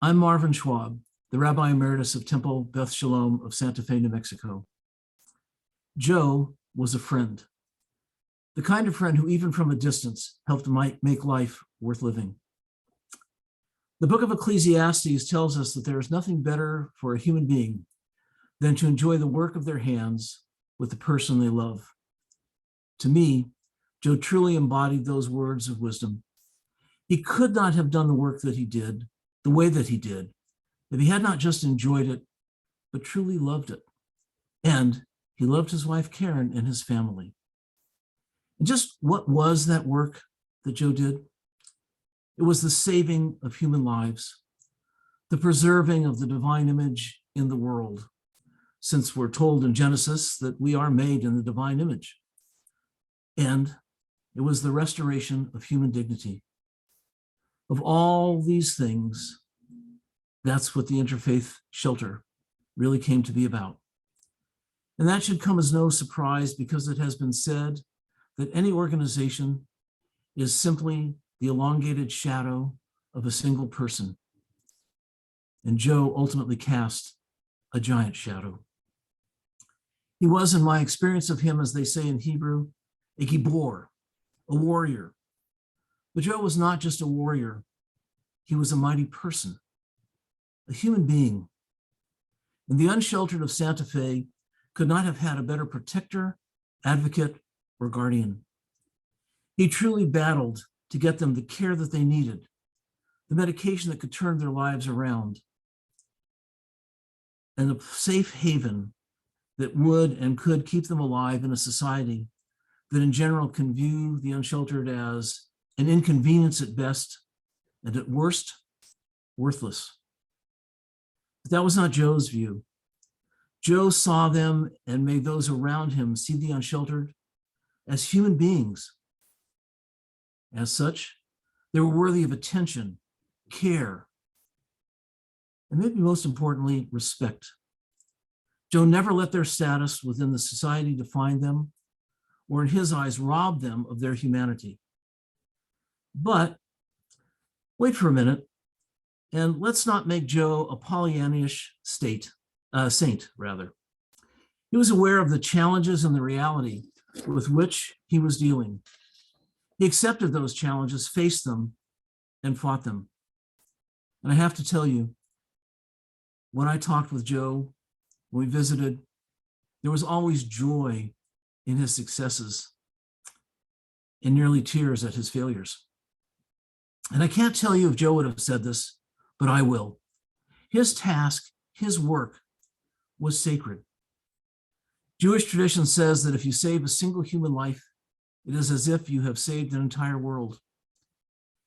I'm Marvin Schwab, the Rabbi Emeritus of Temple Beth Shalom of Santa Fe, New Mexico. Joe was a friend, the kind of friend who, even from a distance, helped make life worth living. The book of Ecclesiastes tells us that there is nothing better for a human being than to enjoy the work of their hands with the person they love. To me, Joe truly embodied those words of wisdom. He could not have done the work that he did, the way that he did, if he had not just enjoyed it, but truly loved it. And he loved his wife, Karen, and his family. And just what was that work that Joe did? It was the saving of human lives, the preserving of the divine image in the world, since we're told in Genesis that we are made in the divine image. And it was the restoration of human dignity. Of all these things, that's what the interfaith shelter really came to be about. And that should come as no surprise, because it has been said that any organization is simply the elongated shadow of a single person. And Joe ultimately cast a giant shadow. He was, in my experience of him, as they say in Hebrew, a gibor, a warrior. But Joe was not just a warrior. He was a mighty person, a human being. And the unsheltered of Santa Fe could not have had a better protector, advocate, or guardian. He truly battled to get them the care that they needed, the medication that could turn their lives around, and a safe haven that would and could keep them alive in a society that in general can view the unsheltered as an inconvenience at best, and at worst, worthless. But that was not Joe's view. Joe saw them and made those around him see the unsheltered as human beings. As such, they were worthy of attention, care, and maybe most importantly, respect. Joe never let their status within the society define them, or in his eyes, rob them of their humanity. But wait for a minute, and let's not make Joe a Pollyannish saint. He was aware of the challenges and the reality with which he was dealing. He accepted those challenges, faced them, and fought them. And I have to tell you, when I talked with Joe, when we visited, there was always joy in his successes and nearly tears at his failures. And I can't tell you if Joe would have said this, but I will. His task, his work, was sacred. Jewish tradition says that if you save a single human life, it is as if you have saved an entire world.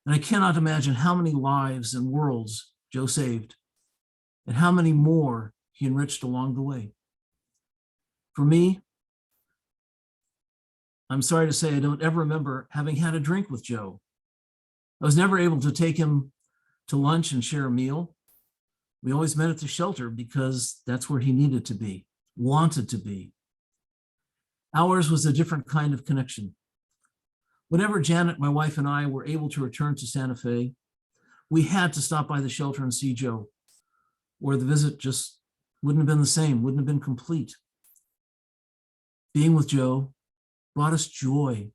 And I cannot imagine how many lives and worlds Joe saved, and how many more he enriched along the way. For me, I'm sorry to say I don't ever remember having had a drink with Joe. I was never able to take him to lunch and share a meal. We always met at the shelter because that's where he needed to be, wanted to be. Ours was a different kind of connection. Whenever Janet, my wife, and I were able to return to Santa Fe, we had to stop by the shelter and see Joe, or the visit just wouldn't have been the same, wouldn't have been complete. Being with Joe brought us joy.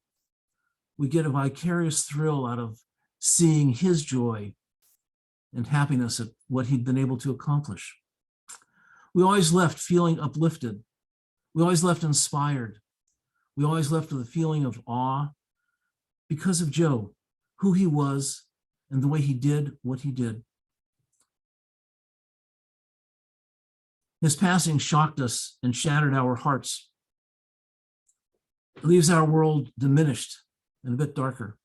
We get a vicarious thrill out of seeing his joy and happiness at what he'd been able to accomplish. We always left feeling uplifted. We always left inspired. We always left with a feeling of awe because of Joe, who he was, and the way he did what he did. His passing shocked us and shattered our hearts. It leaves our world diminished and a bit darker.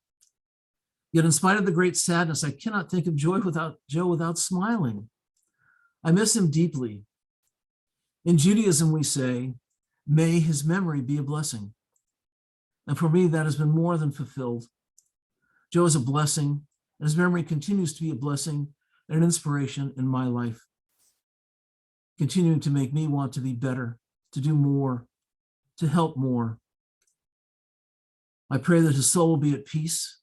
Yet in spite of the great sadness, I cannot think of Joe without smiling. I miss him deeply. In Judaism, we say, may his memory be a blessing. And for me, that has been more than fulfilled. Joe is a blessing, and his memory continues to be a blessing and an inspiration in my life, continuing to make me want to be better, to do more, to help more. I pray that his soul will be at peace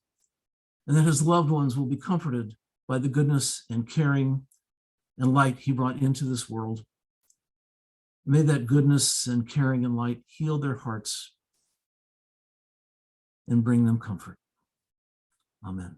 and that his loved ones will be comforted by the goodness and caring and light he brought into this world. May that goodness and caring and light heal their hearts and bring them comfort. Amen.